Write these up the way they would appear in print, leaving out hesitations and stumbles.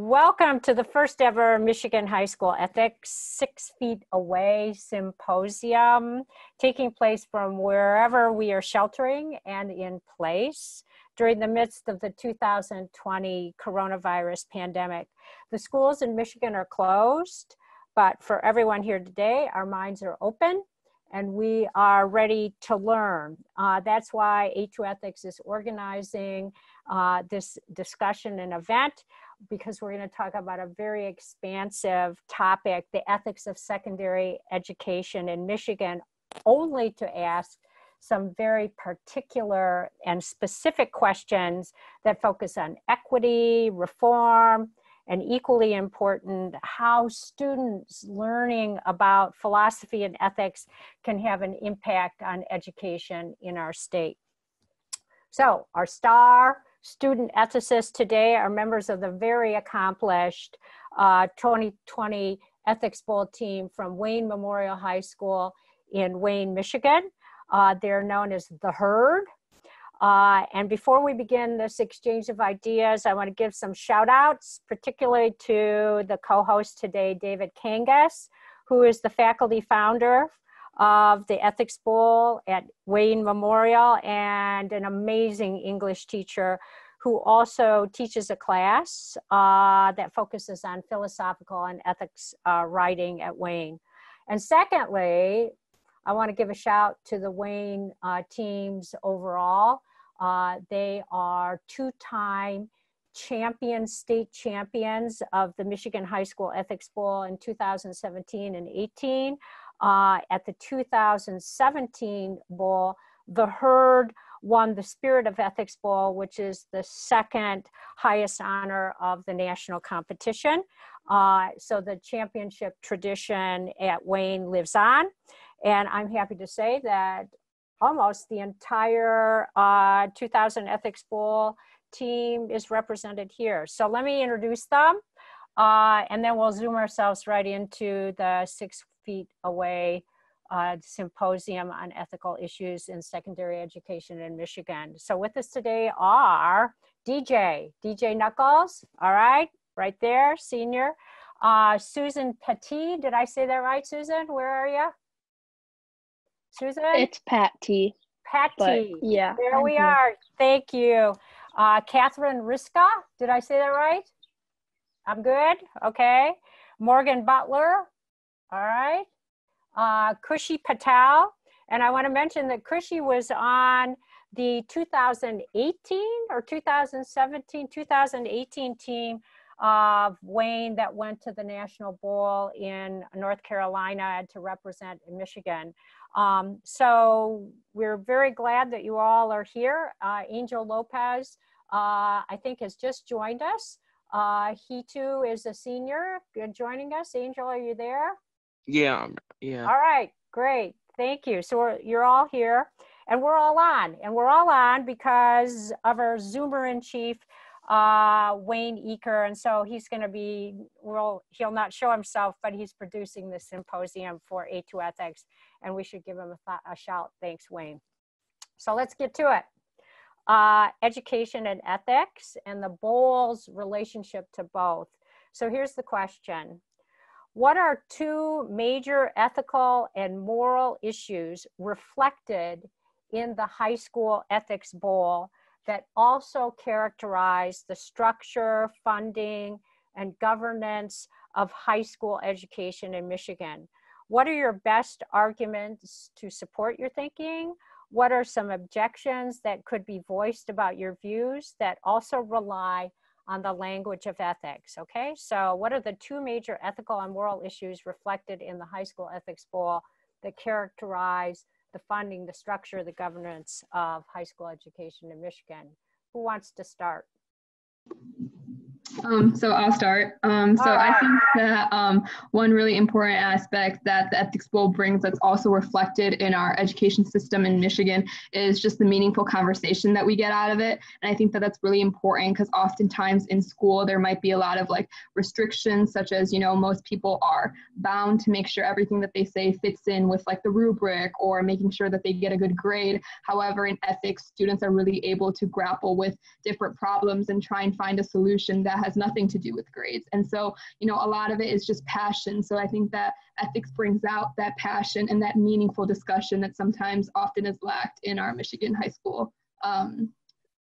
Welcome to the first ever Michigan High School Ethics 6 Feet Away Symposium, taking place from wherever we are sheltering and in place during the midst of the 2020 coronavirus pandemic. The schools in Michigan are closed, but for everyone here today, our minds are open and we are ready to learn. That's why A2 Ethics is organizing this discussion and event, because we're going to talk about a very expansive topic, the ethics of secondary education in Michigan, only to ask some very particular and specific questions that focus on equity, reform, and equally important, how students learning about philosophy and ethics can have an impact on education in our state. So our star student ethicists today are members of the very accomplished 2020 Ethics Bowl team from Wayne Memorial High School in Wayne, Michigan. They're known as the Herd. And before we begin this exchange of ideas, I want to give some shout outs, particularly to the co-host today, David Kangas, who is the faculty founder of the Ethics Bowl at Wayne Memorial and an amazing English teacher who also teaches a class that focuses on philosophical and ethics writing at Wayne. And secondly, I want to give a shout to the Wayne teams overall. They are two-time state champions of the Michigan High School Ethics Bowl in 2017 and 18. At the 2017 Bowl, the Herd won the Spirit of Ethics Bowl, which is the second highest honor of the national competition. So the championship tradition at Wayne lives on. And I'm happy to say that almost the entire 2000 Ethics Bowl team is represented here. So let me introduce them, and then we'll zoom ourselves right into the 6 Feet Away Symposium on Ethical Issues in Secondary Education in Michigan. So with us today are DJ Knuckles, all right there, senior. Susan Petit, did I say that right, Susan? Where are you? Susan? It's Patty. Patty. Yeah. There we are. Thank you. Catherine Riska. Did I say that right? I'm good. Okay. Morgan Butler. All right. Kushi Patel. And I want to mention that Kushi was on the 2018 or 2018 team of Wayne that went to the National Bowl in North Carolina to represent Michigan. So we're very glad that you all are here. Angel Lopez, I think, has just joined us. He too is a senior joining us. Angel, are you there? Yeah. All right, great. Thank you. So you're all here and we're all on. And we're all on because of our Zoomer in chief, Wayne Eaker. And so he's going to be, he'll not show himself, but he's producing the symposium for A2 Ethics. And we should give him a shout. Thanks, Wayne. So let's get to it. Education and ethics and the Bowl's relationship to both. So here's the question. What are two major ethical and moral issues reflected in the High School Ethics Bowl that also characterize the structure, funding, and governance of high school education in Michigan? What are your best arguments to support your thinking? What are some objections that could be voiced about your views that also rely on the language of ethics? Okay, so what are the two major ethical and moral issues reflected in the High School Ethics Bowl that characterize the funding, the structure, the governance of high school education in Michigan? Who wants to start? So I'll start. I think that one really important aspect that the Ethics Bowl brings that's also reflected in our education system in Michigan is just the meaningful conversation that we get out of it. And I think that that's really important because oftentimes in school there might be a lot of restrictions, such as, most people are bound to make sure everything that they say fits in with the rubric or making sure that they get a good grade. However, in ethics, students are really able to grapple with different problems and try and find a solution that that has nothing to do with grades. And so, you know, a lot of it is just passion. So I think that ethics brings out that passion and that meaningful discussion that sometimes often is lacked in our Michigan high school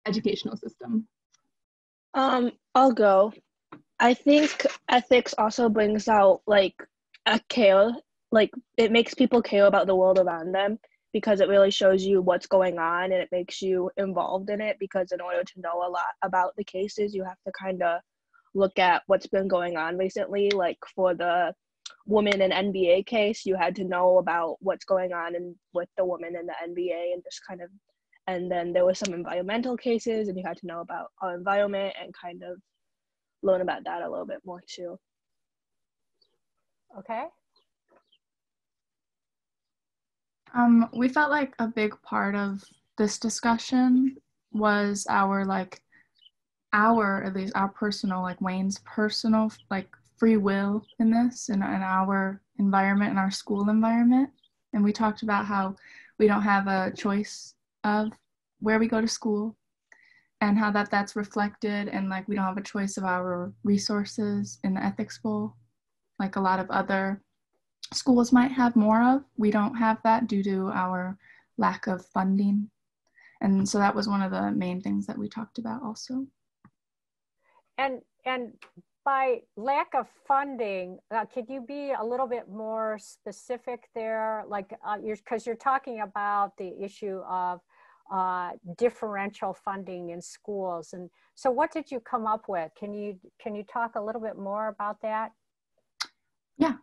educational system. I'll go. I think ethics also brings out like a care, like it makes people care about the world around them, because it really shows you what's going on and it makes you involved in it, because in order to know a lot about the cases, you have to kind of look at what's been going on recently. Like for the woman in NBA case, you had to know about what's going on with the woman in the NBA and just kind of, and then there were some environmental cases and you had to know about our environment and kind of learn about that a little bit more too. Okay. We felt like a big part of this discussion was at least our personal, like Wayne's personal, like free will in this and in our environment, in our school environment. And we talked about how we don't have a choice of where we go to school and how that's reflected, and like we don't have a choice of our resources in the ethics bowl like a lot of other schools might have more of. We don't have that due to our lack of funding. And so that was one of the main things that we talked about also. And by lack of funding, could you be a little bit more specific there? Like, because you're talking about the issue of differential funding in schools. And so what did you come up with? Can you talk a little bit more about that? Yeah,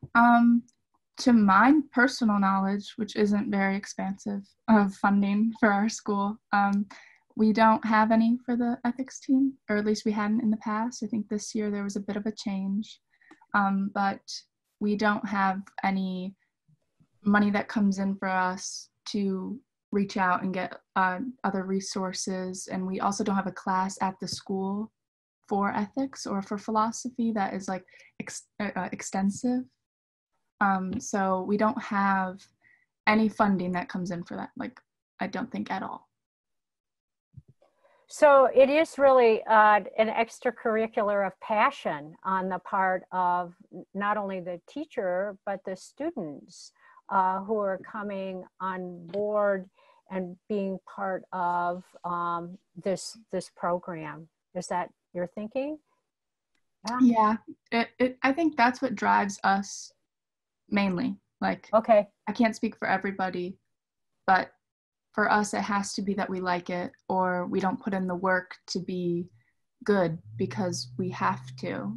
to my personal knowledge, which isn't very expansive of funding for our school, we don't have any for the ethics team, or at least we hadn't in the past. I think this year there was a bit of a change, but we don't have any money that comes in for us to reach out and get other resources. And we also don't have a class at the school for ethics or for philosophy that is like extensive. So we don't have any funding that comes in for that, like I don't think at all. So it is really an extracurricular of passion on the part of not only the teacher, but the students who are coming on board and being part of this program. Is that your thinking? Yeah, I think that's what drives us mainly. Like, okay, I can't speak for everybody, but for us, it has to be that we like it, or we don't put in the work to be good, because we have to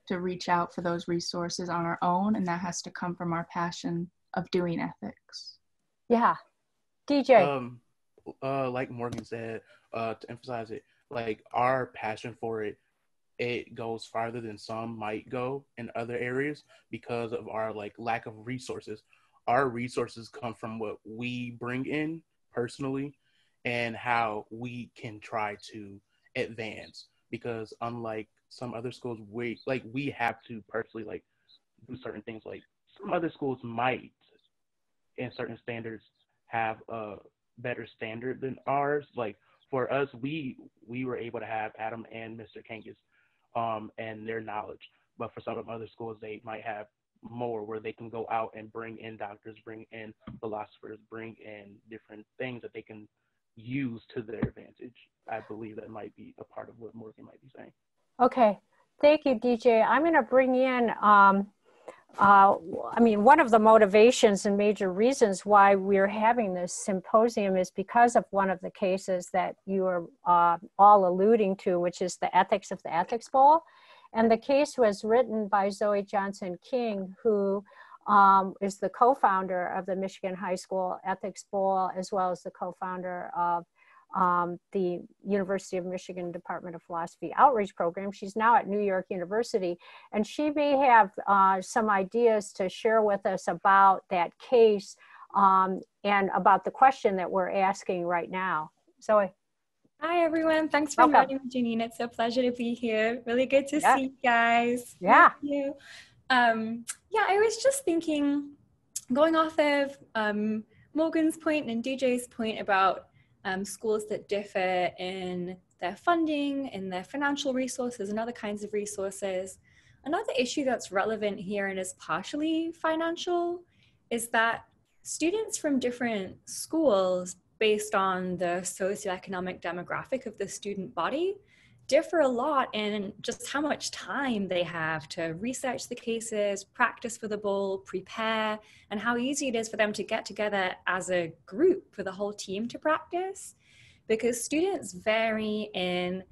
reach out for those resources on our own, and that has to come from our passion of doing ethics. Yeah. DJ. Like Morgan said, to emphasize it, like our passion for it, it goes farther than some might go in other areas because of our like lack of resources. Our resources come from what we bring in personally and how we can try to advance, because unlike some other schools, we have to personally like do certain things. Like some other schools might in certain standards have a better standard than ours. Like for us, we were able to have Adam and Mr. Kangas and their knowledge, but for some of other schools they might have more, where they can go out and bring in doctors, bring in philosophers, bring in different things that they can use to their advantage. I believe that might be a part of what Morgan might be saying. Okay, thank you, DJ. I'm going to bring in one of the motivations and major reasons why we're having this symposium is because of one of the cases that you are all alluding to, which is the ethics of the Ethics Bowl. And the case was written by Zoe Johnson King, who is the co-founder of the Michigan High School Ethics Bowl, as well as the co-founder of the University of Michigan Department of Philosophy Outreach Program. She's now at New York University, and she may have some ideas to share with us about that case and about the question that we're asking right now. Zoe. Hi, everyone. Thanks for inviting me, Janine. It's a pleasure to be here. Really good to see you guys. Yeah. Thank you. I was just thinking, going off of Morgan's point and DJ's point about schools that differ in their funding and their financial resources and other kinds of resources. Another issue that's relevant here and is partially financial is that students from different schools, based on the socioeconomic demographic of the student body, differ a lot in just how much time they have to research the cases, practice for the bowl, prepare, and how easy it is for them to get together as a group for the whole team to practice. Because students vary in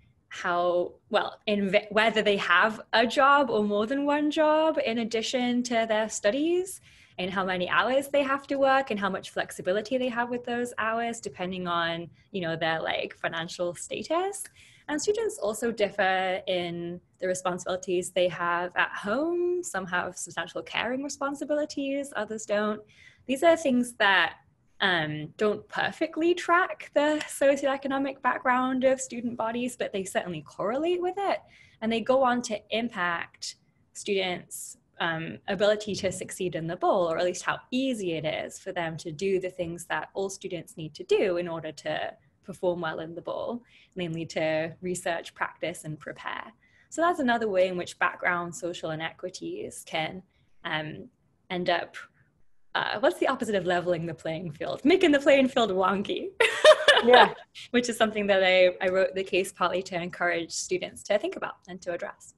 whether they have a job or more than one job in addition to their studies, and how many hours they have to work and how much flexibility they have with those hours depending on, their financial status. And students also differ in the responsibilities they have at home. Some have substantial caring responsibilities, others don't. These are things that don't perfectly track the socioeconomic background of student bodies, but they certainly correlate with it. And they go on to impact students' ability to succeed in the bowl, or at least how easy it is for them to do the things that all students need to do in order to perform well in the bowl, namely to research, practice, and prepare. So that's another way in which background, social inequities can end up what's the opposite of leveling the playing field? Making the playing field wonky. Yeah. Which is something that I wrote the case partly to encourage students to think about and to address.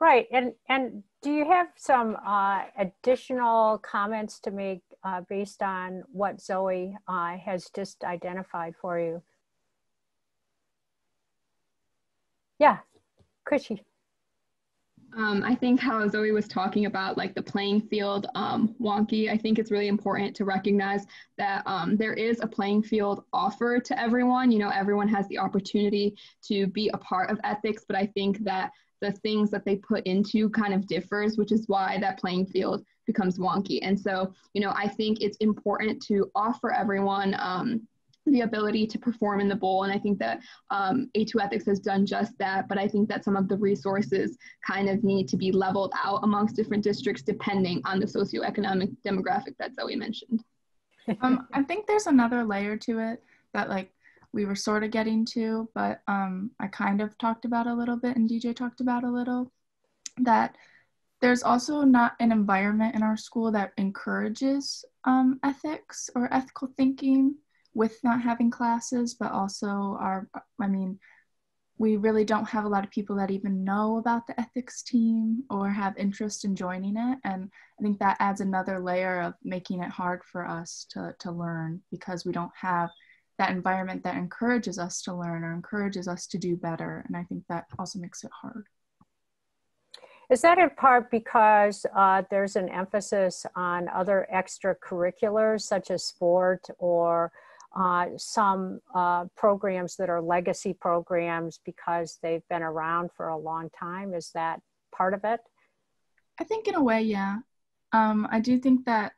Right. And do you have some additional comments to make based on what Zoe has just identified for you? Yeah, Kushi. I think how Zoe was talking about the playing field wonky, I think it's really important to recognize that there is a playing field offered to everyone. Everyone has the opportunity to be a part of ethics, but I think that the things that they put into kind of differs, which is why that playing field becomes wonky. And so, I think it's important to offer everyone the ability to perform in the bowl. And I think that A2 Ethics has done just that, but I think that some of the resources kind of need to be leveled out amongst different districts depending on the socioeconomic demographic that Zoe mentioned. I think there's another layer to it that we were sort of getting to, but I kind of talked about a little bit and DJ talked about a little, that there's also not an environment in our school that encourages ethics or ethical thinking with not having classes, but also we really don't have a lot of people that even know about the ethics team or have interest in joining it. And I think that adds another layer of making it hard for us to learn, because we don't have that environment that encourages us to learn or encourages us to do better. And I think that also makes it hard. Is that in part because there's an emphasis on other extracurriculars such as sport or some programs that are legacy programs because they've been around for a long time? Is that part of it? I think in a way, yeah. I do think that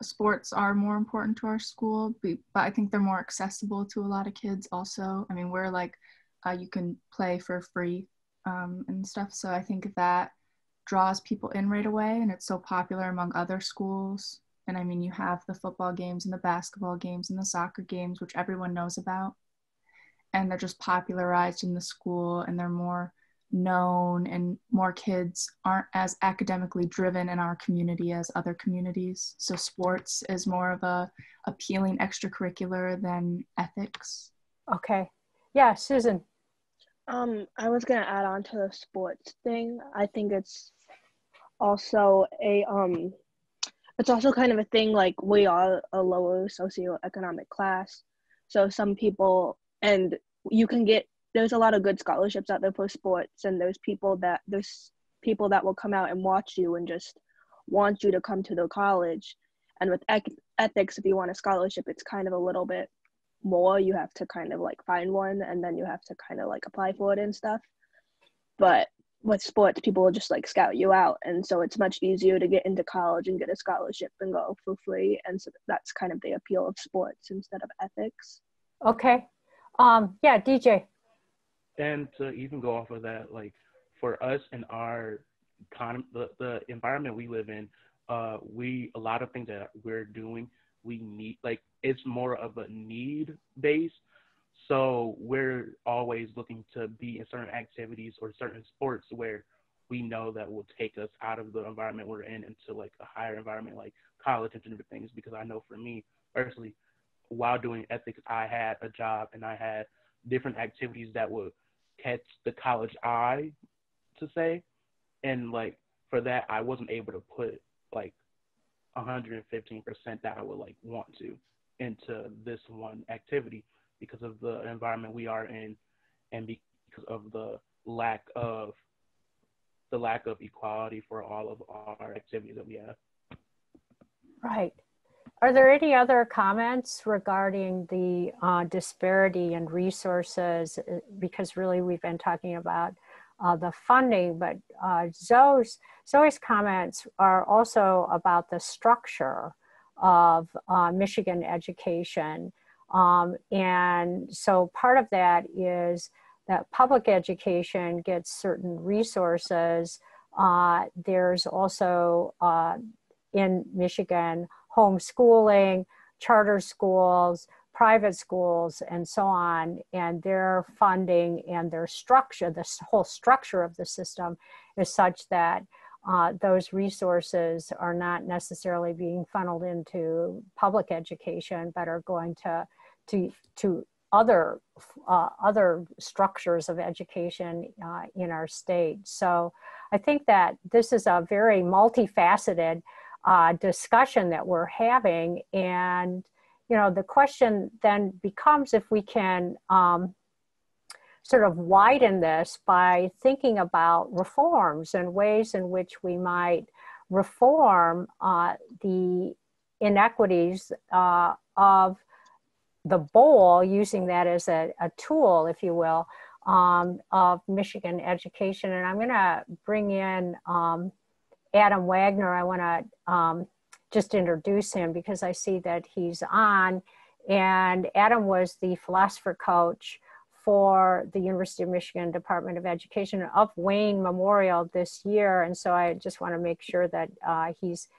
sports are more important to our school, but I think they're more accessible to a lot of kids also. I mean, we're you can play for free and stuff. So I think that draws people in right away, and it's so popular among other schools. And I mean, you have the football games and the basketball games and the soccer games, which everyone knows about. And they're just popularized in the school, and they're more known, and more kids aren't as academically driven in our community as other communities. So sports is more of a appealing extracurricular than ethics. Okay. Yeah, Susan. I was gonna add on to the sports thing. I think it's also it's also kind of a thing, we are a lower socioeconomic class. So some people, and there's a lot of good scholarships out there for sports, and there's people that will come out and watch you and just want you to come to the college. And with ethics, if you want a scholarship, it's kind of a little bit more. You have to kind of find one, and then you have to kind of apply for it and stuff. But with sports, people will just scout you out, and so it's much easier to get into college and get a scholarship and go for free. And so that's kind of the appeal of sports instead of ethics. Okay. Yeah, DJ. And to even go off of that, for us in our the environment we live in, a lot of things that we're doing, we need, it's more of a need base. So we're always looking to be in certain activities or certain sports where we know that will take us out of the environment we're in into like a higher environment like college and different things. Because I know for me personally, while doing ethics, I had a job and I had different activities that would catch the college eye, to say. And like for that, I wasn't able to put like 115% that I would like want to into this one activity because of the environment we are in and because of the lack of equality for all of our activities that we have. Right. Are there any other comments regarding the disparity in resources? Because really we've been talking about the funding, but Zoe's comments are also about the structure of Michigan education. And so part of that is that public education gets certain resources. There's also in Michigan homeschooling, charter schools, private schools, and so on, and their funding and their structure, the whole structure of the system is such that those resources are not necessarily being funneled into public education, but are going to other structures of education in our state. So I think that this is a very multifaceted discussion that we're having, and the question then becomes if we can sort of widen this by thinking about reforms and ways in which we might reform the inequities of the bowl, using that as a tool, if you will, of Michigan education. And I'm going to bring in Adam Wagner. I want to just introduce him because I see that he's on. And Adam was the philosopher coach for the University of Michigan Department of Education of Wayne Memorial this year. And so I just want to make sure that he's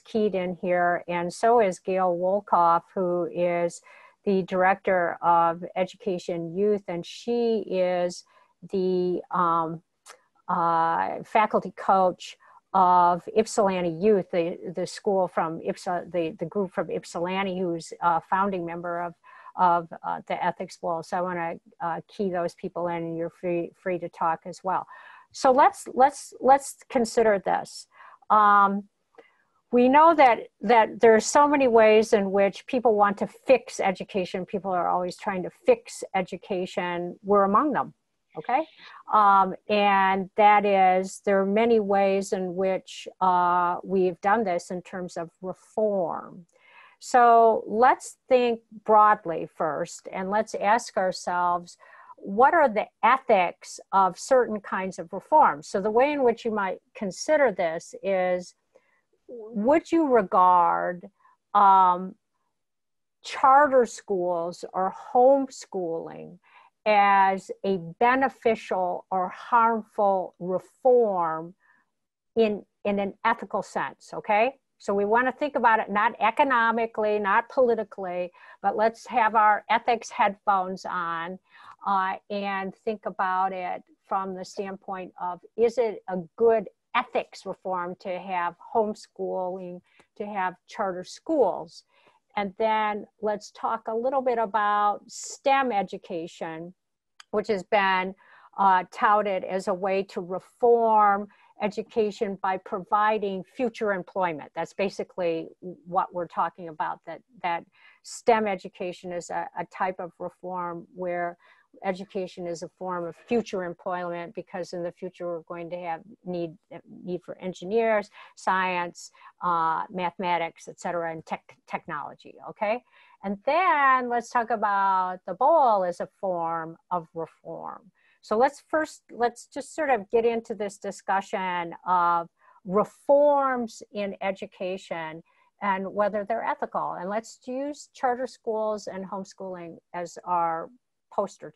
keyed in here. And so is Gail Wolkoff, who is the Director of Education Youth, and she is the faculty coach of Ypsilanti Youth, the school from the group from Ypsilanti, who's a founding member of the Ethics Bowl. So I want to key those people in, and you're free to talk as well. So let's consider this. We know that there's so many ways in which people want to fix education. People are always trying to fix education. We're among them. Okay, and that is, there are many ways in which we've done this in terms of reform. So let's think broadly first, and let's ask ourselves, what are the ethics of certain kinds of reform? So the way in which you might consider this is, would you regard charter schools or homeschooling as a beneficial or harmful reform in an ethical sense, okay? So we want to think about it not economically, not politically, but let's have our ethics headphones on and think about it from the standpoint of, is it a good ethics reform to have homeschooling, to have charter schools? And then let's talk a little bit about STEM education, which has been touted as a way to reform education by providing future employment. That's basically what we're talking about, that STEM education is a type of reform where education is a form of future employment, because in the future we're going to have need for engineers, science, mathematics, et cetera, and technology, okay? And then let's talk about the bowl as a form of reform. So let's just sort of get into this discussion of reforms in education and whether they're ethical. And let's use charter schools and homeschooling as our poster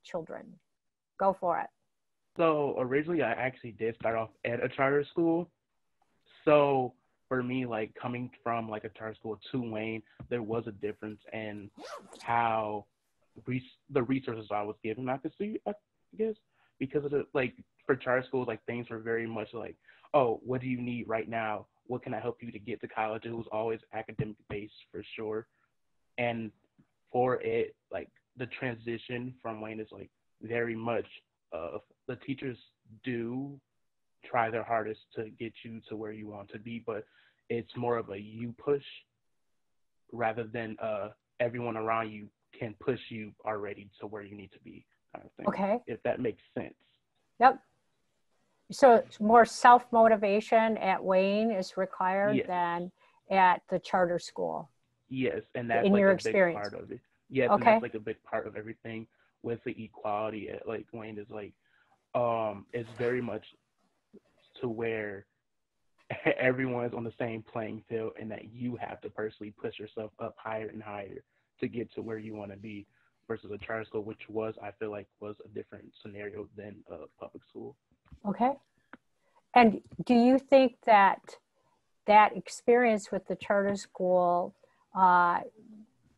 children. Go for it. So originally I actually did start off at a charter school. So for me, like coming from like a charter school to Wayne, there was a difference in how the resources I was given, I could see, I guess, because of the, like, for charter schools, like, things were very much like, oh, what do you need right now? What can I help you to get to college? It was always academic based for sure. And for it, like, the transition from Wayne is like very much the teachers do try their hardest to get you to where you want to be, but it's more of a you push rather than everyone around you can push you already to where you need to be, kind of thing. Okay. If that makes sense. Yep. So it's more self-motivation at Wayne is required Yes. than at the charter school. Yes, and that's In like your a experience. big part of it. Yes, and Okay. that's like a big part of everything with the equality at like Wayne is like, it's very much to where everyone's on the same playing field and that you have to personally push yourself up higher and higher to get to where you want to be versus a charter school, which was, I feel like, was a different scenario than a public school. Okay. And do you think that that experience with the charter school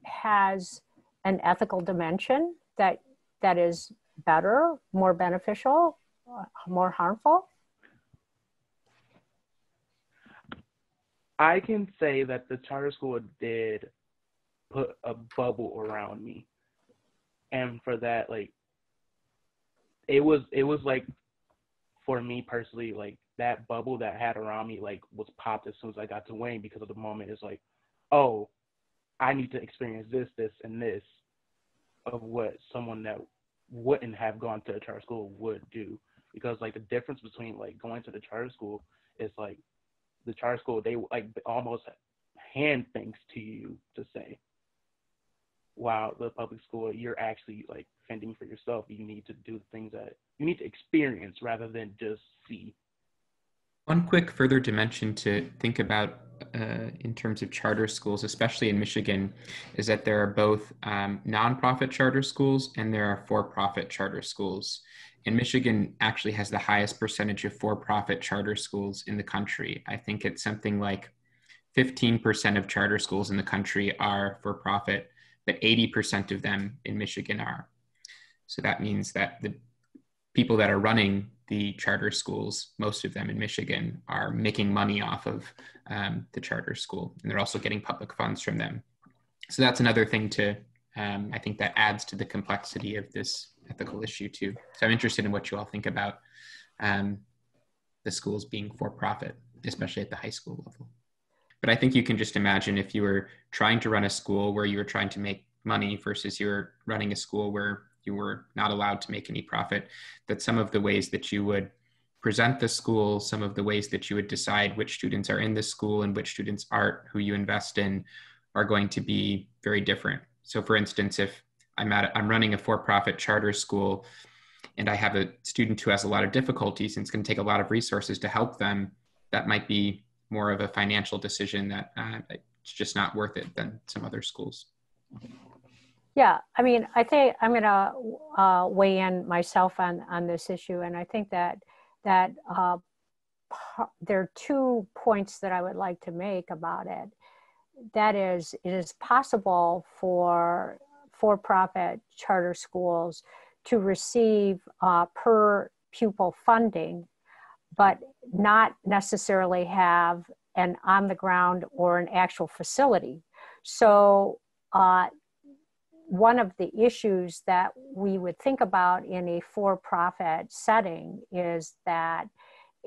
has an ethical dimension that is better, more beneficial, more harmful? I can say that the charter school did put a bubble around me. And for that, like, it was like, for me personally, like, that bubble that I had around me, like, was popped as soon as I got to Wayne, because of the moment it's like, oh, I need to experience this, and this of what someone that wouldn't have gone to a charter school would do. Because, like, the difference between, like, going to the charter school is, like, the charter school, they, like, almost hand things to you to say. While the public school, you're actually, like, fending for yourself. You need to do things that you need to experience rather than just see. One quick further dimension to think about in terms of charter schools, especially in Michigan, is that there are both nonprofit charter schools and there are for-profit charter schools. And Michigan actually has the highest percentage of for-profit charter schools in the country. I think it's something like 15% of charter schools in the country are for-profit, but 80% of them in Michigan are. So that means that the people that are running the charter schools, most of them in Michigan, are making money off of the charter school, and they're also getting public funds from them. So that's another thing to, I think that adds to the complexity of this ethical issue too. So I'm interested in what you all think about the schools being for-profit, especially at the high school level. But I think you can just imagine if you were trying to run a school where you were trying to make money versus you're running a school where you were not allowed to make any profit, that some of the ways that you would present the school, some of the ways that you would decide which students are in the school and which students aren't, who you invest in, are going to be very different. So for instance, if I'm running a for-profit charter school and I have a student who has a lot of difficulties and it's going to take a lot of resources to help them, that might be more of a financial decision that it's just not worth it than some other schools. Yeah, I mean, I think I'm going to weigh in myself on this issue, and I think that there are 2 points that I would like to make about it. That is, it is possible for for-profit charter schools to receive per pupil funding, but not necessarily have an on-the-ground or an actual facility. So one of the issues that we would think about in a for-profit setting is that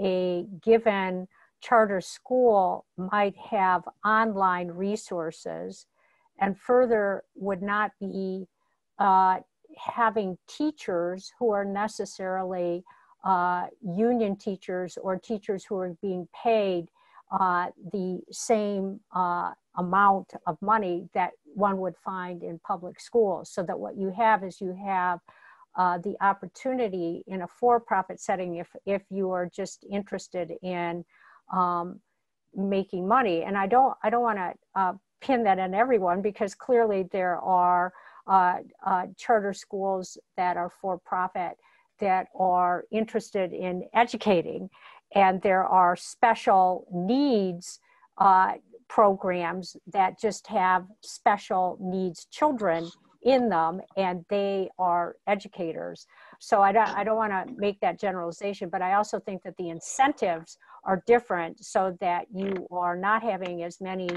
a given charter school might have online resources and further would not be having teachers who are necessarily union teachers or teachers who are being paid the same amount of money that one would find in public schools. So that what you have is you have the opportunity in a for-profit setting if you are just interested in making money. And I don't want to pin that on everyone, because clearly there are charter schools that are for-profit that are interested in educating, and there are special needs programs that just have special needs children in them, and they are educators. So I don't want to make that generalization, but I also think that the incentives are different, so that you are not having as many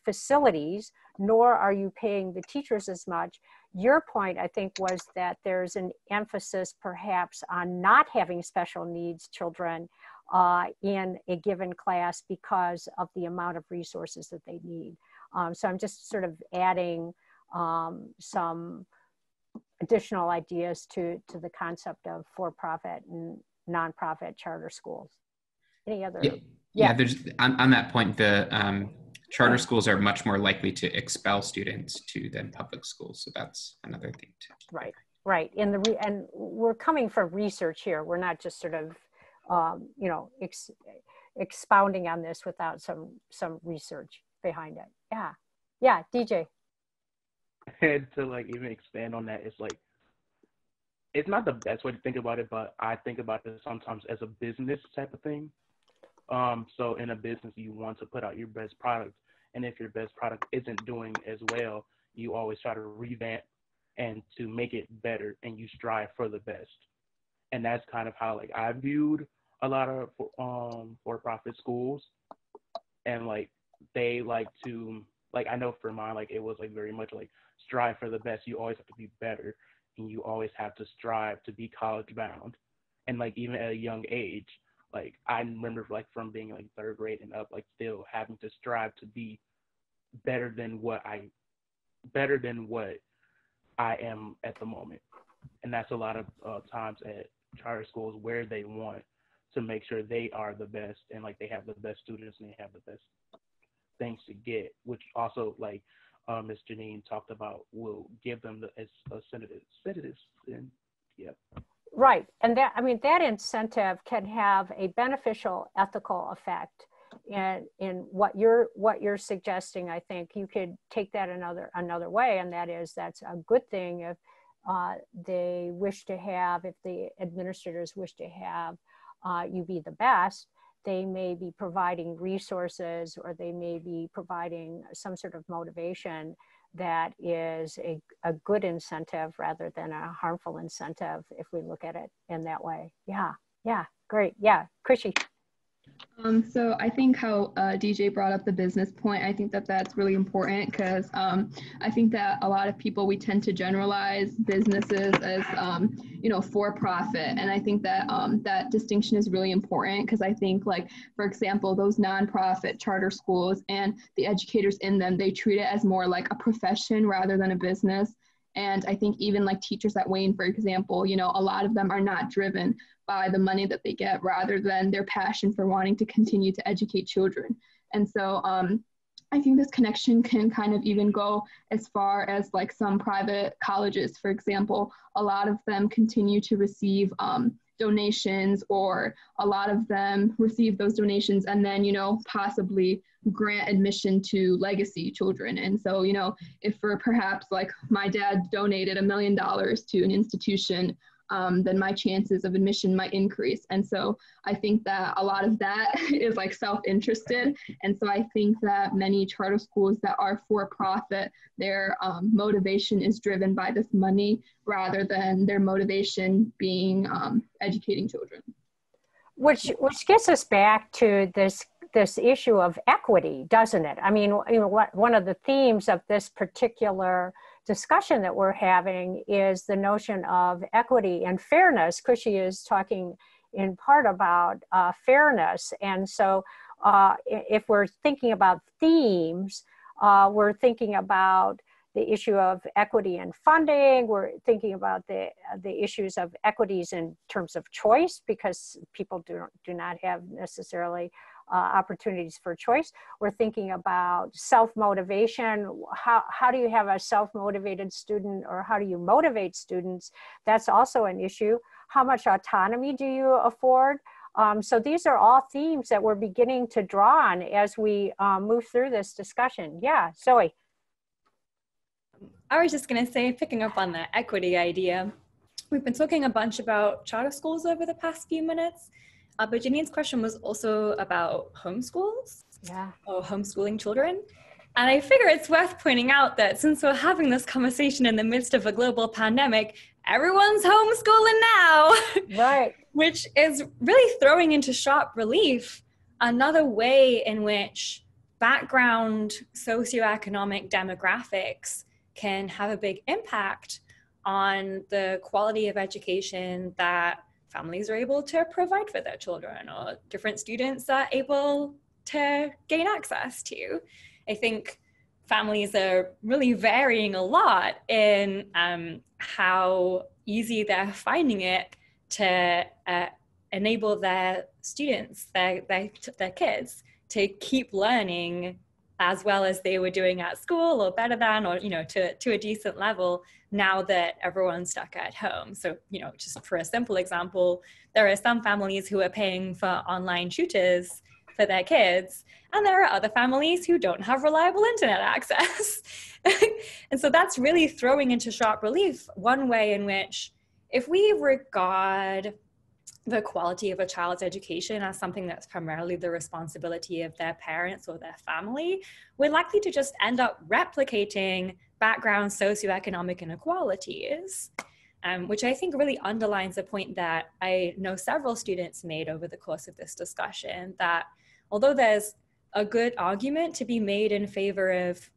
facilities, nor are you paying the teachers as much. Your point, I think, was that there's an emphasis perhaps on not having special needs children in a given class because of the amount of resources that they need. So I'm just sort of adding some additional ideas to the concept of for-profit and nonprofit charter schools. Any other? Yeah, there's on that point, the charter schools are much more likely to expel students than public schools. So that's another thing too. Right. And we're coming from research here. We're not just sort of, expounding on this without some research behind it. Yeah, DJ. And to like even expand on that, it's like, it's not the best way to think about it, but I think about it sometimes as a business type of thing. So in a business, you want to put out your best product. And if your best product isn't doing as well, you always try to revamp and to make it better, and you strive for the best. And that's kind of how like I viewed a lot of for-profit schools. And like they like to, like I know for mine, like it was like very much like strive for the best. You always have to be better, and you always have to strive to be college bound. And like even at a young age, like I remember like from being like third grade and up, like still having to strive to be better than what I am at the moment. And that's a lot of times at charter schools where they want to make sure they are the best, and like they have the best students and they have the best things to get, which also like Ms. Janine talked about will give them the sedatives and yeah. Right, and that incentive can have a beneficial ethical effect. In what you're suggesting, I think you could take that another way, and that's a good thing if they wish to have, if the administrators wish to have you be the best. They may be providing resources, or they may be providing some sort of motivation that is a good incentive rather than a harmful incentive, if we look at it in that way. Yeah, great. Yeah, Krishy. So I think how DJ brought up the business point, I think that that's really important, because I think that a lot of people, we tend to generalize businesses as, for profit. And I think that that distinction is really important, because I think, like, for example, those nonprofit charter schools and the educators in them, they treat it as more like a profession rather than a business. And I think even like teachers at Wayne, for example, a lot of them are not driven by the money that they get, rather than their passion for wanting to continue to educate children. And so I think this connection can kind of even go as far as like some private colleges, for example. A lot of them continue to receive donations, or a lot of them receive those donations and then, possibly grant admission to legacy children. And so, if for perhaps like my dad donated $1 million to an institution, then my chances of admission might increase. And so I think that a lot of that is like self-interested. And so I think that many charter schools that are for profit, their motivation is driven by this money rather than their motivation being educating children. Which gets us back to this issue of equity, doesn't it? I mean, one of the themes of this particular discussion that we're having is the notion of equity and fairness. Krishy is talking in part about fairness. And so if we're thinking about themes, we're thinking about the issue of equity and funding. We're thinking about the issues of equities in terms of choice, because people do not have necessarily opportunities for choice. We're thinking about self-motivation. How do you have a self-motivated student, or how do you motivate students? That's also an issue. How much autonomy do you afford? So these are all themes that we're beginning to draw on as we move through this discussion. Yeah, Zoe. I was just going to say, picking up on the equity idea, we've been talking a bunch about charter schools over the past few minutes. But Janine's question was also about homeschools, or homeschooling children. And I figure it's worth pointing out that since we're having this conversation in the midst of a global pandemic, everyone's homeschooling now. Right. Which is really throwing into sharp relief another way in which background socioeconomic demographics can have a big impact on the quality of education that families are able to provide for their children, or different students are able to gain access to. I think families are really varying a lot in how easy they're finding it to enable their students, their kids, to keep learning as well as they were doing at school, or better than, or to a decent level, now that everyone's stuck at home. So just for a simple example, there are some families who are paying for online tutors for their kids, and there are other families who don't have reliable internet access. And so that's really throwing into sharp relief one way in which, if we regard the quality of a child's education as something that's primarily the responsibility of their parents or their family, we're likely to just end up replicating background socioeconomic inequalities, which I think really underlines a point that I know several students made over the course of this discussion, that although there's a good argument to be made in favor of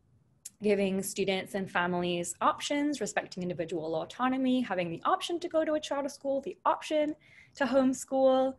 giving students and families options, respecting individual autonomy, having the option to go to a charter school, the option to homeschool.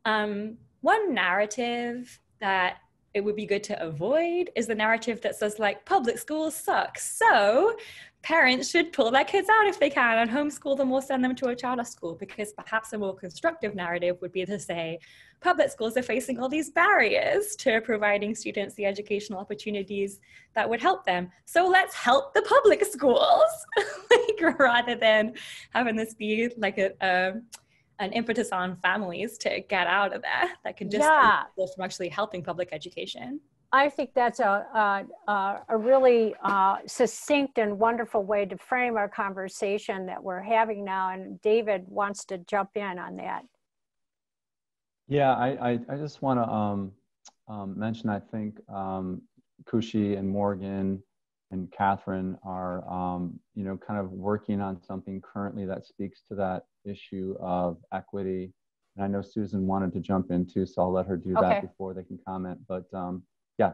One narrative that it would be good to avoid is the narrative that says, like, public schools suck, so parents should pull their kids out if they can and homeschool them or send them to a charter school, because perhaps a more constructive narrative would be to say, public schools are facing all these barriers to providing students the educational opportunities that would help them. So let's help the public schools, like, rather than having this be like an impetus on families to get out of there that could just from actually helping public education. I think that's a really succinct and wonderful way to frame our conversation that we're having now. And David wants to jump in on that. Yeah, I just want to mention, I think Kushi and Morgan and Catherine are, kind of working on something currently that speaks to that issue of equity. And I know Susan wanted to jump in too, so I'll let her do that before they can comment. But yeah.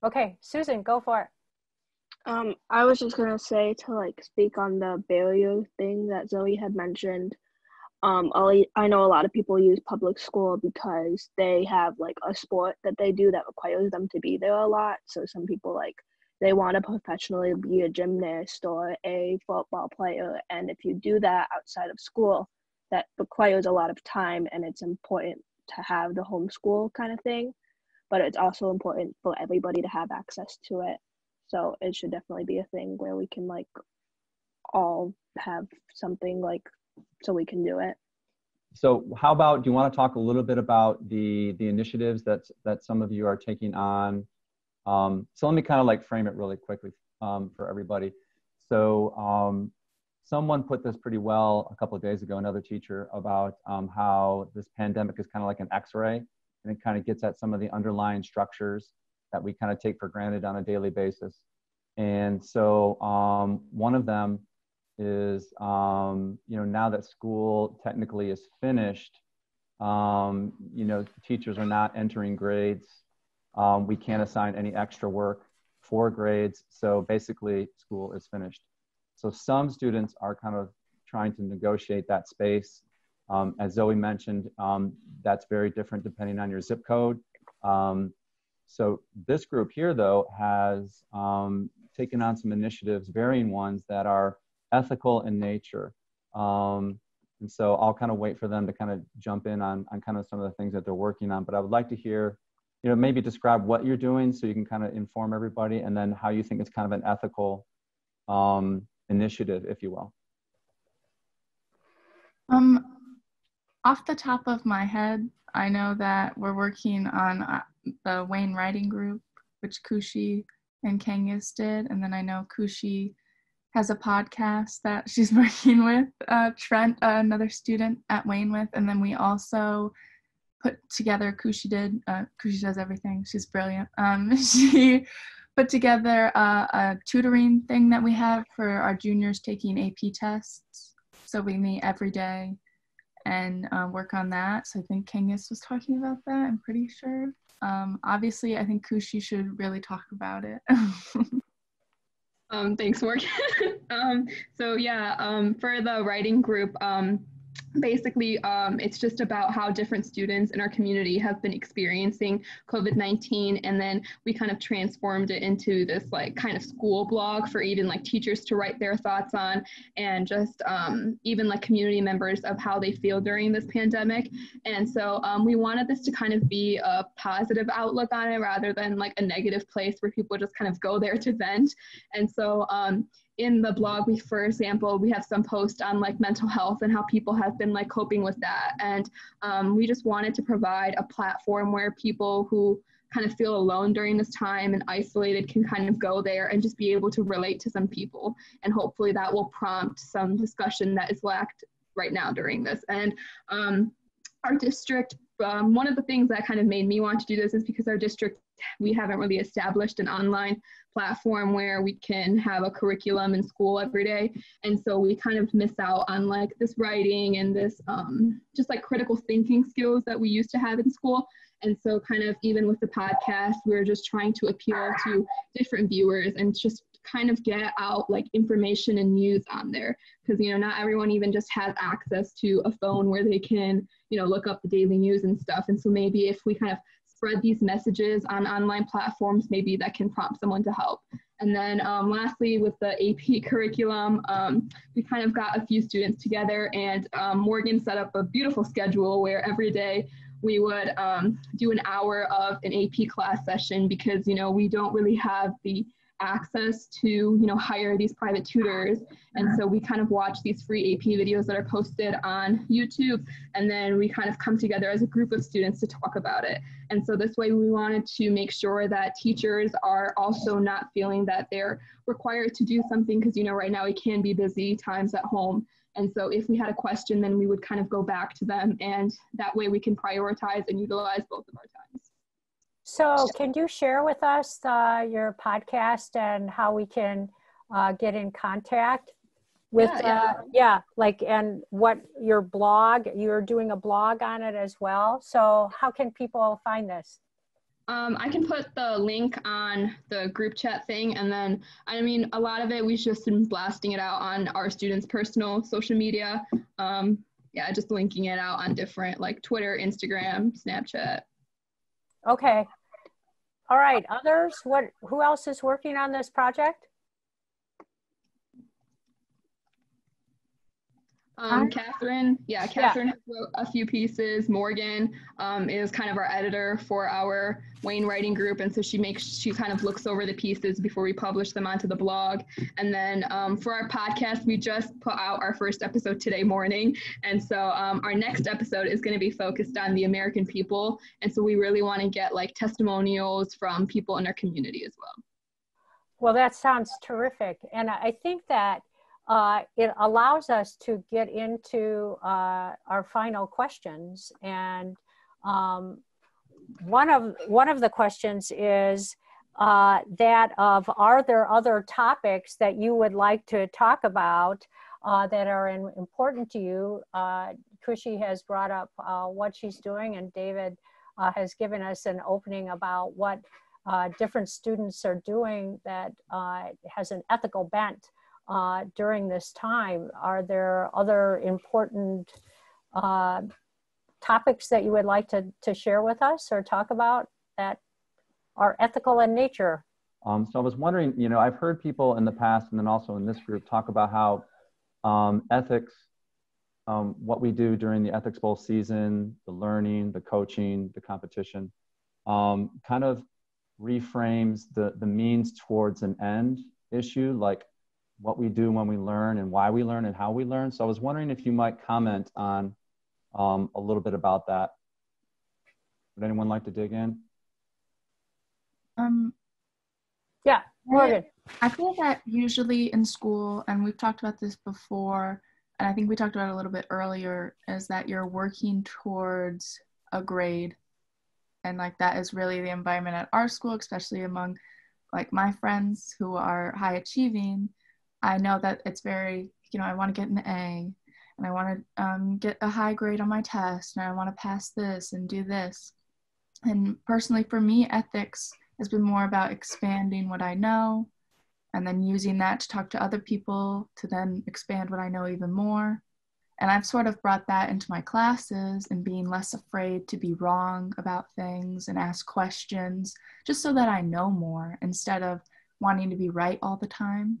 Okay, Susan, go for it. I was just gonna say, to speak on the barrier thing that Zoe had mentioned. I know a lot of people use public school because they have a sport that they do that requires them to be there a lot. So some people they want to professionally be a gymnast or a football player, and if you do that outside of school, that requires a lot of time, and it's important to have the homeschool kind of thing. But it's also important for everybody to have access to it. So it should definitely be a thing where we can all have something so we can do it. So how about, do you want to talk a little bit about the initiatives that some of you are taking on? So let me kind of frame it really quickly for everybody. So someone put this pretty well a couple of days ago, another teacher, about how this pandemic is kind of like an X-ray. And it kind of gets at some of the underlying structures that we kind of take for granted on a daily basis. And so one of them is, now that school technically is finished, teachers are not entering grades. We can't assign any extra work for grades. So basically school is finished. So some students are kind of trying to negotiate that space. As Zoe mentioned, that's very different depending on your zip code. So this group here, though, has taken on some initiatives, varying ones that are ethical in nature. And so I'll kind of wait for them to kind of jump in on kind of some of the things that they're working on. But I would like to hear, maybe describe what you're doing so you can kind of inform everybody, and then how you think it's kind of an ethical initiative, if you will. Off the top of my head, I know that we're working on the Wayne Writing Group, which Kushi and Kangas did. And then I know Kushi has a podcast that she's working with Trent, another student at Wayne with. And then we also put together, Kushi does everything. She's brilliant. She put together a tutoring thing that we have for our juniors taking AP tests. So we meet every day and work on that. So I think Kangas was talking about that, I'm pretty sure. Obviously, I think Kushi should really talk about it. Thanks, Morgan. So yeah, for the writing group, basically, it's just about how different students in our community have been experiencing COVID-19, and then we kind of transformed it into this like kind of school blog for even like teachers to write their thoughts on, and just even like community members of how they feel during this pandemic. And so we wanted this to kind of be a positive outlook on it rather than like a negative place where people just kind of go there to vent. And so in the blog, for example, we have some posts on like mental health and how people have been like coping with that. And we just wanted to provide a platform where people who kind of feel alone during this time and isolated can kind of go there and just be able to relate to some people. And hopefully that will prompt some discussion that is lacked right now during this. And our district, one of the things that kind of made me want to do this is because our district, we haven't really established an online platform where we can have a curriculum in school every day. And so we kind of miss out on like this writing and this just like critical thinking skills that we used to have in school. And so kind of even with the podcast, we're just trying to appeal to different viewers and just kind of get out like information and news on there. Because, you know, not everyone even just has access to a phone where they can, you know, look up the daily news and stuff. And so maybe if we kind of spread these messages on online platforms, maybe that can prompt someone to help. And then lastly, with the AP curriculum, we kind of got a few students together, and Morgan set up a beautiful schedule where every day we would do an hour of an AP class session, because, you know, we don't really have the access to, you know, hire these private tutors. And so we kind of watch these free AP videos that are posted on YouTube, and then we kind of come together as a group of students to talk about it. And so this way we wanted to make sure that teachers are also not feeling that they're required to do something, because, you know, right now it can be busy times at home. And so if we had a question, then we would kind of go back to them, and that way we can prioritize and utilize both of our times. So can you share with us your podcast and how we can get in contact with, and what your blog, you're doing a blog on it as well. So how can people find this? I can put the link on the group chat thing, and then, I mean, a lot of it, we've just been blasting it out on our students' personal social media. Just linking it out on different, like Twitter, Instagram, Snapchat. Okay. All right, others, who else is working on this project? Catherine has wrote a few pieces. Morgan is kind of our editor for our Wayne writing group, and so she kind of looks over the pieces before we publish them onto the blog. And then for our podcast, we just put out our first episode today morning, and so our next episode is going to be focused on the American people, and so we really want to get like testimonials from people in our community as well. Well, that sounds terrific, and I think that it allows us to get into our final questions. And one of the questions is that of, are there other topics that you would like to talk about that are important to you? Kushi has brought up what she's doing, and David has given us an opening about what different students are doing that has an ethical bent during this time. Are there other important topics that you would like to share with us or talk about that are ethical in nature? So I was wondering, you know, I've heard people in the past and then also in this group talk about how ethics, what we do during the Ethics Bowl season, the learning, the coaching, the competition, kind of reframes the means towards an end issue, like what we do when we learn and why we learn and how we learn. So I was wondering if you might comment on a little bit about that. Would anyone like to dig in? Yeah, Morgan. I feel that usually in school, and we've talked about this before, and I think we talked about it a little bit earlier, is that you're working towards a grade. And like that is really the environment at our school, especially among like my friends who are high achieving, I know that it's very, I want to get an A, and I want to get a high grade on my test, and I want to pass this and do this. And personally for me, ethics has been more about expanding what I know and then using that to talk to other people to then expand what I know even more. And I've sort of brought that into my classes and being less afraid to be wrong about things and ask questions just so that I know more instead of wanting to be right all the time.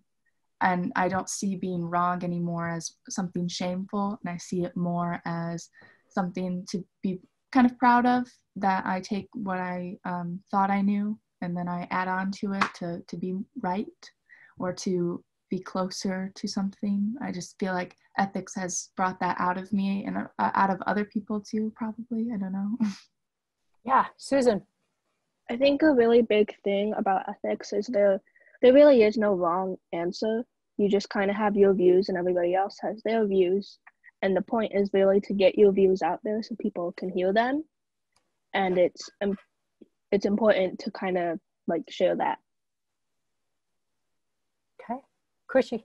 And I don't see being wrong anymore as something shameful, and I see it more as something to be kind of proud of, that I take what I thought I knew and then I add on to it to be right or to be closer to something. I just feel like ethics has brought that out of me and out of other people too, probably. I don't know. Yeah, Susan. I think a really big thing about ethics is there really is no wrong answer. You just kind of have your views and everybody else has their views. And the point is really to get your views out there so people can hear them. And it's important to kind of like share that. Okay. Krishy.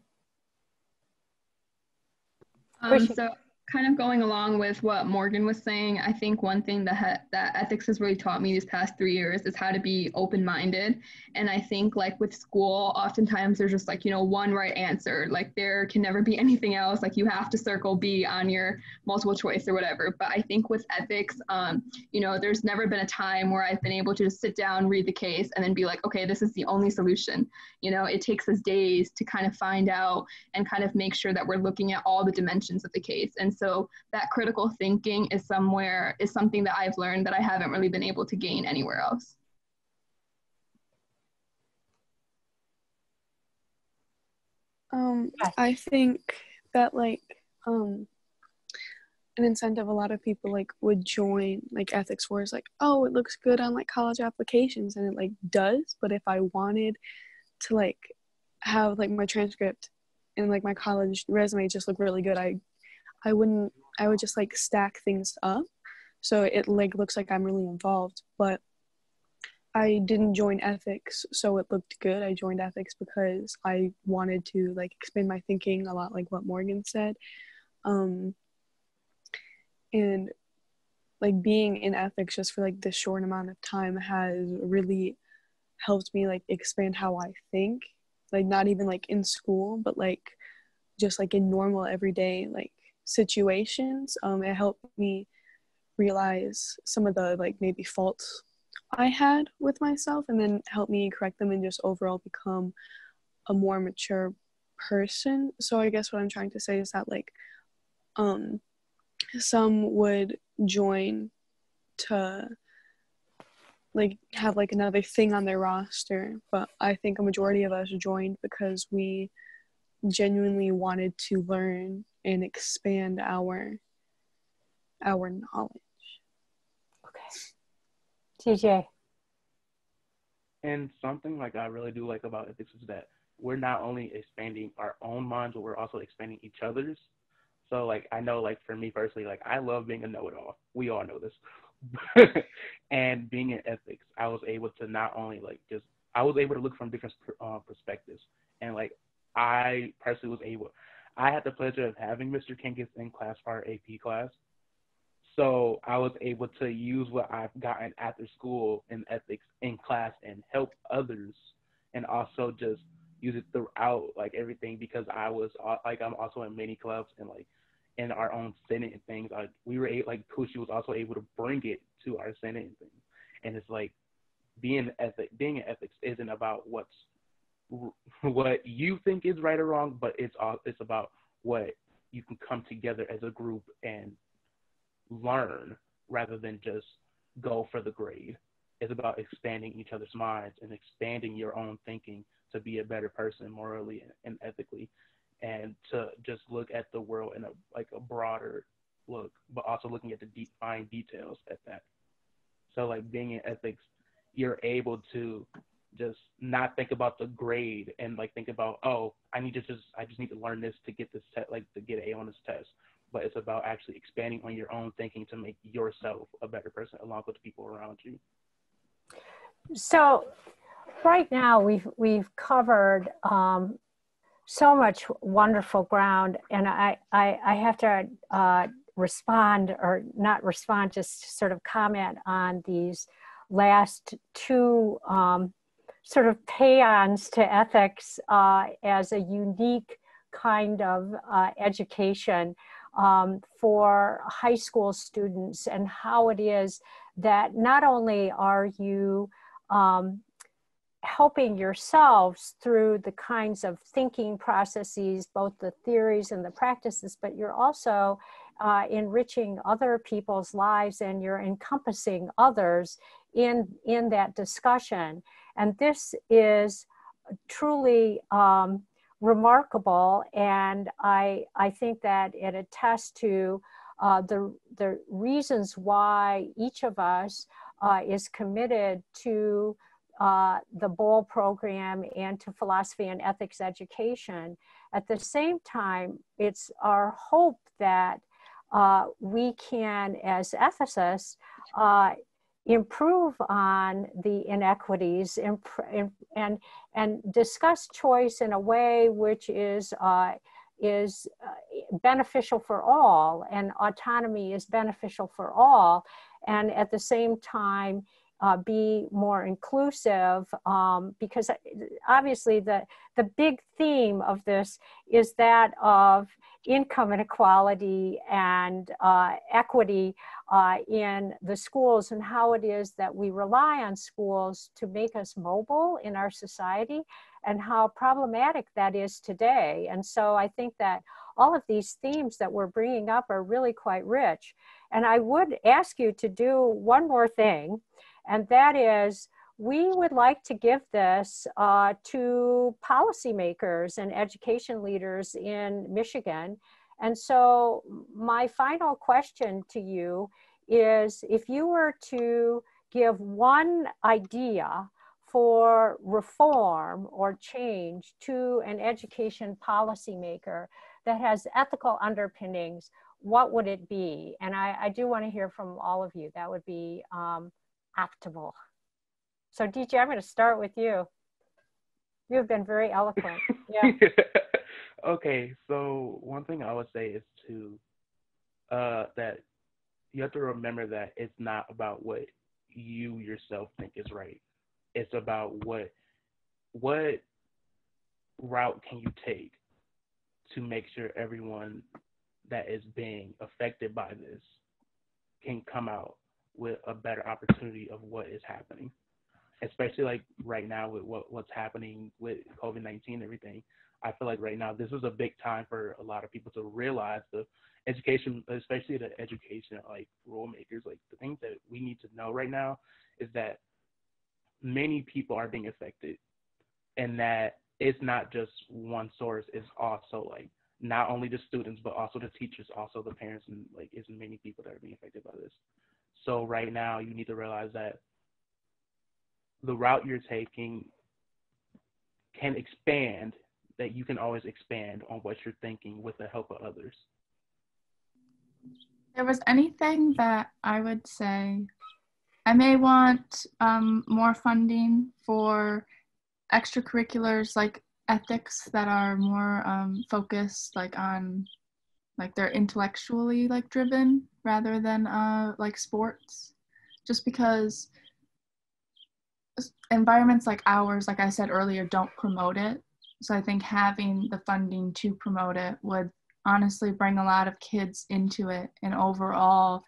So kind of going along with what Morgan was saying, I think one thing that ethics has really taught me these past 3 years is how to be open-minded. And I think like with school, oftentimes there's just like, one right answer. Like there can never be anything else. Like you have to circle B on your multiple choice or whatever. But I think with ethics, there's never been a time where I've been able to just sit down, read the case, and then be like, okay, this is the only solution. It takes us days to kind of find out and kind of make sure that we're looking at all the dimensions of the case. And so that critical thinking is something that I've learned that I haven't really been able to gain anywhere else. I think that an incentive a lot of people would join ethics for is oh, it looks good on college applications, and it does. But if I wanted to have my transcript and my college resume just look really good, I would just stack things up so it looks like I'm really involved. But I didn't join ethics so it looked good. I joined ethics because I wanted to expand my thinking, a lot like what Morgan said. And being in ethics just for this short amount of time has really helped me expand how I think, not even in school, but just in normal everyday situations. It helped me realize some of the maybe faults I had with myself, and then help me correct them and just overall become a more mature person. So I guess what I'm trying to say is that some would join to have another thing on their roster, but I think a majority of us joined because we genuinely wanted to learn and expand our knowledge. Okay. TJ. And something I really do like about ethics is that we're not only expanding our own minds, but we're also expanding each other's. So I know for me personally, I love being a know-it-all. We all know this. And being in ethics, I was able to not only I was able to look from different perspectives. And I personally I had the pleasure of having Mr. Kinkis in class for our AP class. So I was able to use what I've gotten after school in ethics in class and help others, and also just use it throughout everything, because I was I'm also in many clubs and in our own Senate and things. We were able, Kushi was also able to bring it to our Senate and things. And it's being in ethics isn't about what you think is right or wrong, but it's about what you can come together as a group and learn rather than just go for the grade. It's about expanding each other's minds and expanding your own thinking to be a better person morally and ethically, and to just look at the world in a broader look, but also looking at the deep fine details at that. So being in ethics, you're able to just not think about the grade and think about, oh, I just need to learn this to get this to get an A on this test. But it's about actually expanding on your own thinking to make yourself a better person along with the people around you. So right now we've covered so much wonderful ground, and I have to respond, or not respond, just sort of comment on these last two sort of paeans to ethics as a unique kind of education for high school students, and how it is that not only are you helping yourselves through the kinds of thinking processes, both the theories and the practices, but you're also enriching other people's lives, and you're encompassing others in that discussion. And this is truly remarkable, and I think that it attests to the reasons why each of us is committed to the BOL program and to philosophy and ethics education. At the same time, it's our hope that we can, as ethicists, improve on the inequities and discuss choice in a way which is beneficial for all, and autonomy is beneficial for all, and at the same time be more inclusive, because obviously the big theme of this is that of income inequality and equity in the schools, and how it is that we rely on schools to make us mobile in our society, and how problematic that is today. And so I think that all of these themes that we're bringing up are really quite rich. And I would ask you to do one more thing, and that is, we would like to give this to policymakers and education leaders in Michigan. And so my final question to you is, if you were to give one idea for reform or change to an education policymaker that has ethical underpinnings, what would it be? And I do want to hear from all of you. That would be optimal. So DJ, I'm going to start with you. You've been very eloquent. Yeah. Okay, so one thing I would say is that you have to remember that it's not about what you yourself think is right. It's about what route can you take to make sure everyone that is being affected by this can come out with a better opportunity of what is happening, especially like right now with what's happening with COVID-19 and everything. I feel like right now this is a big time for a lot of people to realize the education, especially the education like rule makers, like the things that we need to know right now is that many people are being affected, and that it's not just one source, it's also like not only the students but also the teachers, also the parents, and like it's many people that are being affected by this. So right now you need to realize that the route you're taking can expand, that you can always expand on what you're thinking with the help of others. There was anything that I would say, I may want more funding for extracurriculars like ethics that are more focused like on, like they're intellectually like driven rather than like sports, just because environments like ours, like I said earlier, don't promote it. So I think having the funding to promote it would honestly bring a lot of kids into it, and overall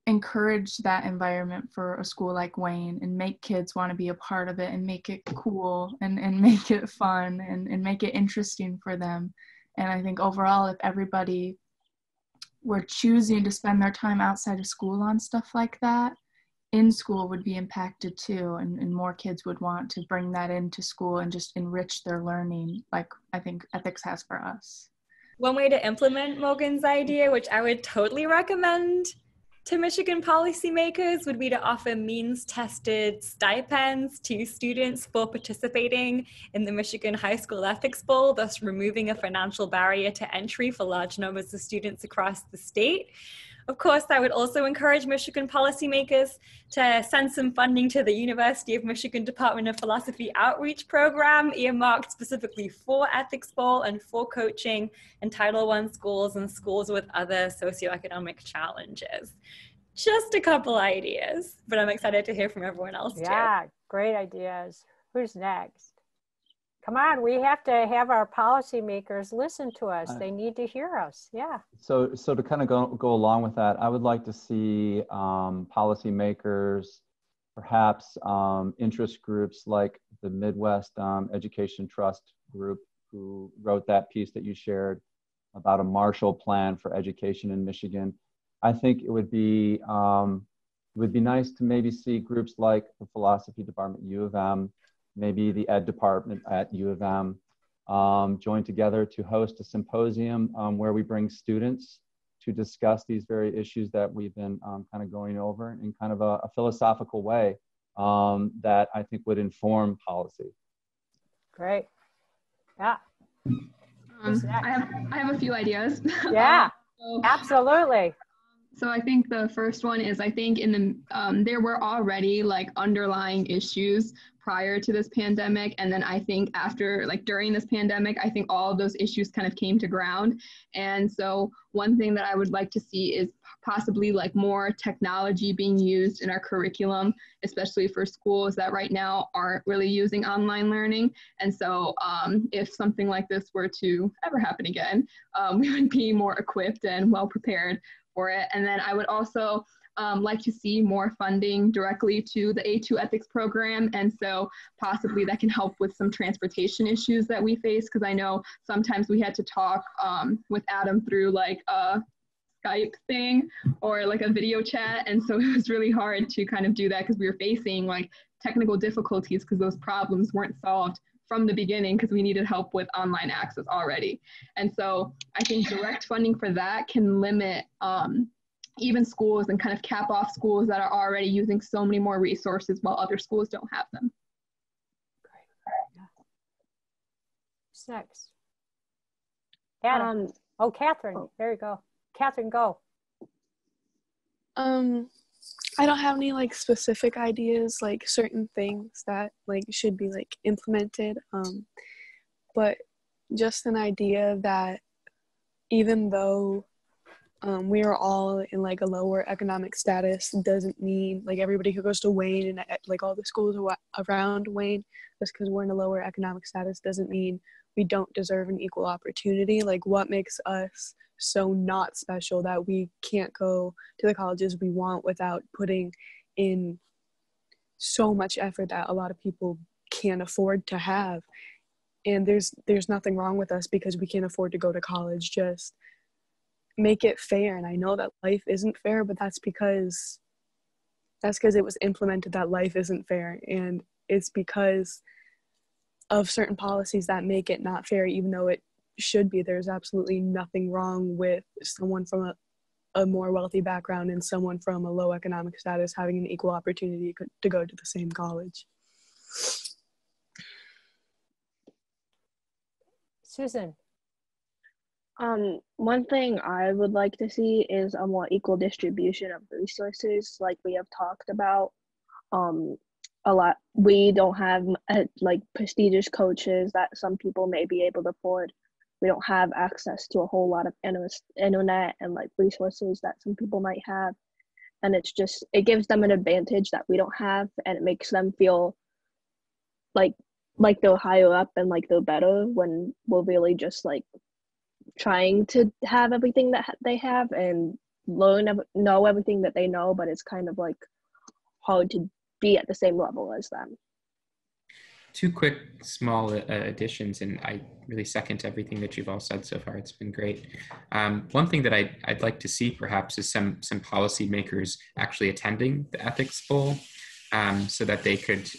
encourage that environment for a school like Wayne, and make kids want to be a part of it, and make it cool, and make it fun, and make it interesting for them. And I think overall, if everybody were choosing to spend their time outside of school on stuff like that, in school would be impacted too, and more kids would want to bring that into school and just enrich their learning, like I think ethics has for us. One way to implement Morgan's idea, which I would totally recommend to Michigan policymakers, would be to offer means-tested stipends to students for participating in the Michigan High School Ethics Bowl, thus removing a financial barrier to entry for large numbers of students across the state. Of course, I would also encourage Michigan policymakers to send some funding to the University of Michigan Department of Philosophy Outreach Program, earmarked specifically for Ethics Bowl and for coaching in Title I schools and schools with other socioeconomic challenges. Just a couple ideas, but I'm excited to hear from everyone else too. Yeah, great ideas. Who's next? Come on, we have to have our policymakers listen to us. They need to hear us. Yeah. So to kind of go along with that, I would like to see policymakers, perhaps interest groups like the Midwest Education Trust group, who wrote that piece that you shared about a Marshall Plan for education in Michigan. I think it would be nice to maybe see groups like the philosophy department, U of M, maybe the ed department at U of M, join together to host a symposium where we bring students to discuss these very issues that we've been kind of going over in kind of a philosophical way that I think would inform policy. Great. Yeah. I have a few ideas. Yeah, So, absolutely. So I think the first one is, I think in the there were already like underlying issues prior to this pandemic, and then I think after, like during this pandemic, I think all of those issues kind of came to ground. And so one thing that I would like to see is possibly like more technology being used in our curriculum, especially for schools that right now aren't really using online learning. And so if something like this were to ever happen again, we would be more equipped and well prepared for it. And then I would also like to see more funding directly to the A2 ethics program. And so possibly that can help with some transportation issues that we face, because I know sometimes we had to talk with Adam through like a Skype thing or like a video chat. And so it was really hard to kind of do that because we were facing like technical difficulties because those problems weren't solved from the beginning because we needed help with online access already. And so I think direct funding for that can limit even schools and kind of cap off schools that are already using so many more resources while other schools don't have them. Who's next? Adam. Catherine. There you go. Catherine, go. I don't have any like specific ideas, like certain things that like should be like implemented, but just an idea that even though we are all in like a lower economic status doesn't mean like everybody who goes to Wayne and like all the schools around Wayne, just because we're in a lower economic status doesn't mean we don't deserve an equal opportunity. Like what makes us so not special that we can't go to the colleges we want without putting in so much effort that a lot of people can't afford to have? And there's nothing wrong with us because we can't afford to go to college. Just make it fair. And I know that life isn't fair, but that's because it was implemented that life isn't fair. And it's because of certain policies that make it not fair, even though it should be. There's absolutely nothing wrong with someone from a more wealthy background and someone from a low economic status having an equal opportunity to go to the same college. Susan. One thing I would like to see is a more equal distribution of resources, like we have talked about. A lot, we don't have like prestigious coaches that some people may be able to afford. We don't have access to a whole lot of internet and like resources that some people might have. And it gives them an advantage that we don't have, and it makes them feel like they're higher up and like they're better when we're really just like trying to have everything that they have and know everything that they know, but it's kind of like hard to be at the same level as them. Two quick small additions, and I really second everything that you've all said so far. It's been great. One thing that I'd like to see perhaps is some policymakers actually attending the Ethics Bowl so that they could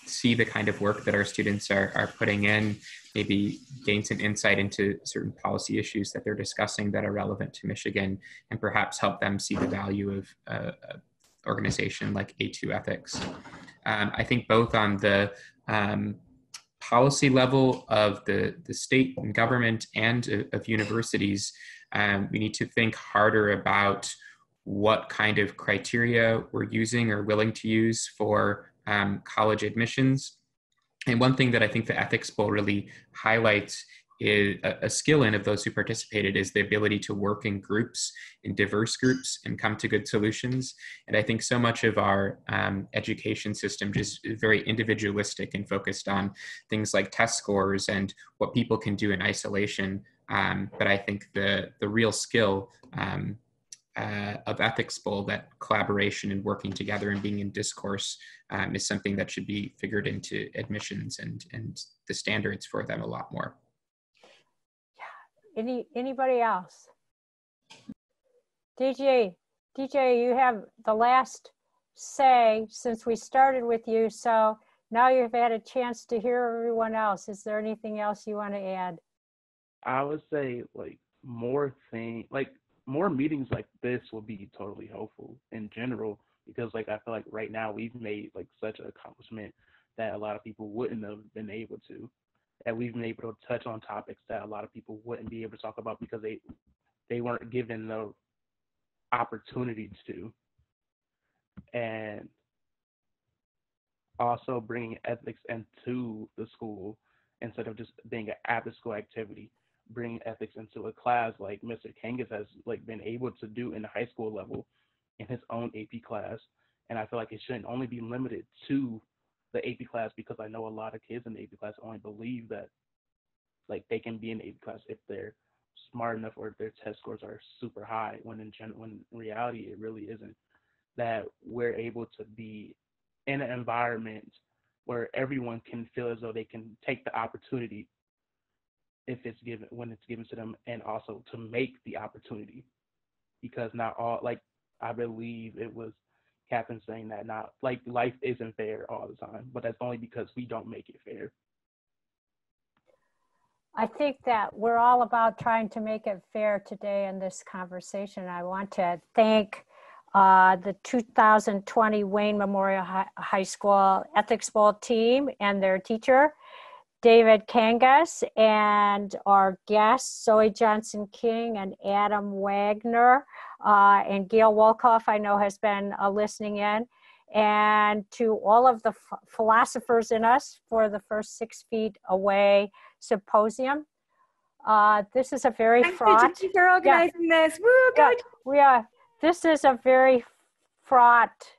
see the kind of work that our students are putting in, maybe gain some insight into certain policy issues that they're discussing that are relevant to Michigan, and perhaps help them see the value of an organization like A2 Ethics. I think both on the policy level of the state and government and of universities, We need to think harder about what kind of criteria we're using or willing to use for college admissions. And one thing that I think the Ethics Bowl really highlights is a skill in of those who participated is the ability to work in groups, in diverse groups, and come to good solutions. And I think so much of our education system just is very individualistic and focused on things like test scores and what people can do in isolation. But I think the real skill of Ethics Bowl, that collaboration and working together and being in discourse is something that should be figured into admissions and the standards for them a lot more. Yeah. Anybody else? DJ, you have the last say since we started with you. So now you've had a chance to hear everyone else. Is there anything else you want to add? I would say like more meetings like this will be totally helpful in general, because like I feel like right now we've made like such an accomplishment that a lot of people wouldn't have been able to. And we've been able to touch on topics that a lot of people wouldn't be able to talk about because they weren't given the opportunity to. And also bringing ethics into the school instead of just being an after school activity, bringing ethics into a class like Mr. Kangas has like been able to do in the high school level in his own AP class. And I feel like it shouldn't only be limited to the AP class, because I know a lot of kids in the AP class only believe that like they can be in the AP class if they're smart enough or if their test scores are super high, when in reality it really isn't. That we're able to be in an environment where everyone can feel as though they can take the opportunity if it's given, when it's given to them, and also to make the opportunity, because not all, like I believe it was Captain saying that not like life isn't fair all the time, but that's only because we don't make it fair. I think that we're all about trying to make it fair today in this conversation. I want to thank the 2020 Wayne Memorial High School Ethics Bowl team and their teacher, David Kangas, and our guests, Zoe Johnson-King and Adam Wagner, and Gail Wolkoff, I know, has been listening in, and to all of the philosophers in us for the first 6 Feet Away symposium. This is a very fraught. Thank you for organizing this. Woo, good. This is a very fraught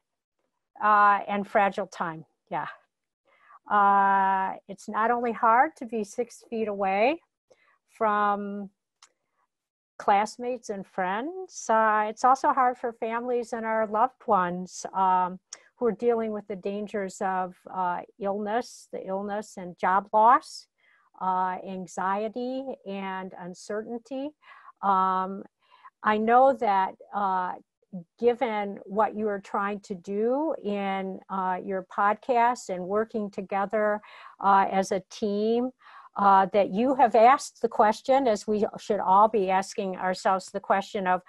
and fragile time. Yeah. It's not only hard to be 6 feet away from classmates and friends, it's also hard for families and our loved ones who are dealing with the dangers of illness and job loss, anxiety and uncertainty. I know that given what you are trying to do in your podcast and working together as a team, that you have asked the question, as we should all be asking ourselves the question of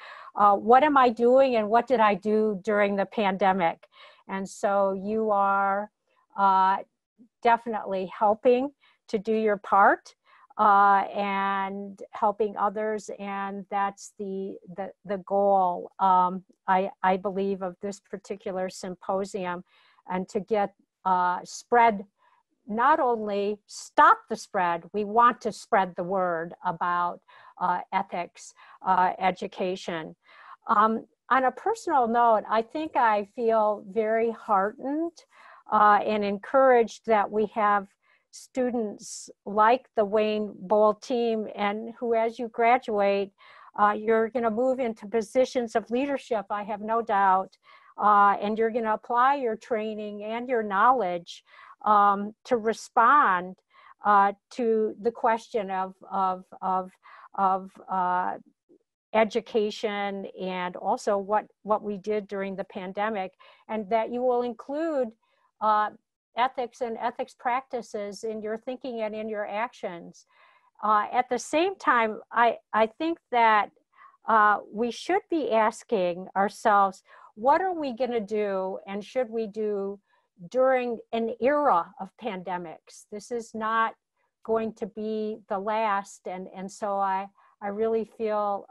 what am I doing and what did I do during the pandemic? And so you are definitely helping to do your part and helping others, and that's the goal, I believe, of this particular symposium, and to get spread, not only stop the spread, we want to spread the word about ethics education. On a personal note, I think I feel very heartened and encouraged that we have students like the Wayne Bowl team, and who, as you graduate, you're going to move into positions of leadership, I have no doubt, and you're going to apply your training and your knowledge to respond to the question of education, and also what we did during the pandemic, and that you will include ethics and ethics practices in your thinking and in your actions. At the same time, I think that we should be asking ourselves, what are we going to do and should we do during an era of pandemics? This is not going to be the last, and so I really feel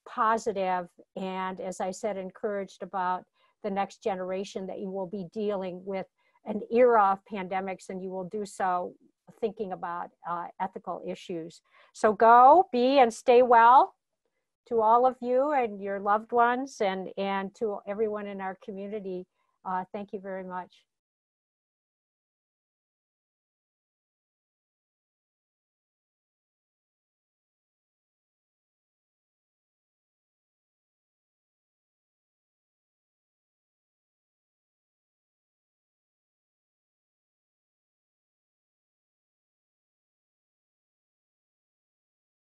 positive and, as I said, encouraged about the next generation, that you will be dealing with an era of pandemics, and you will do so thinking about ethical issues. So go, be, and stay well to all of you and your loved ones, and to everyone in our community. Thank you very much.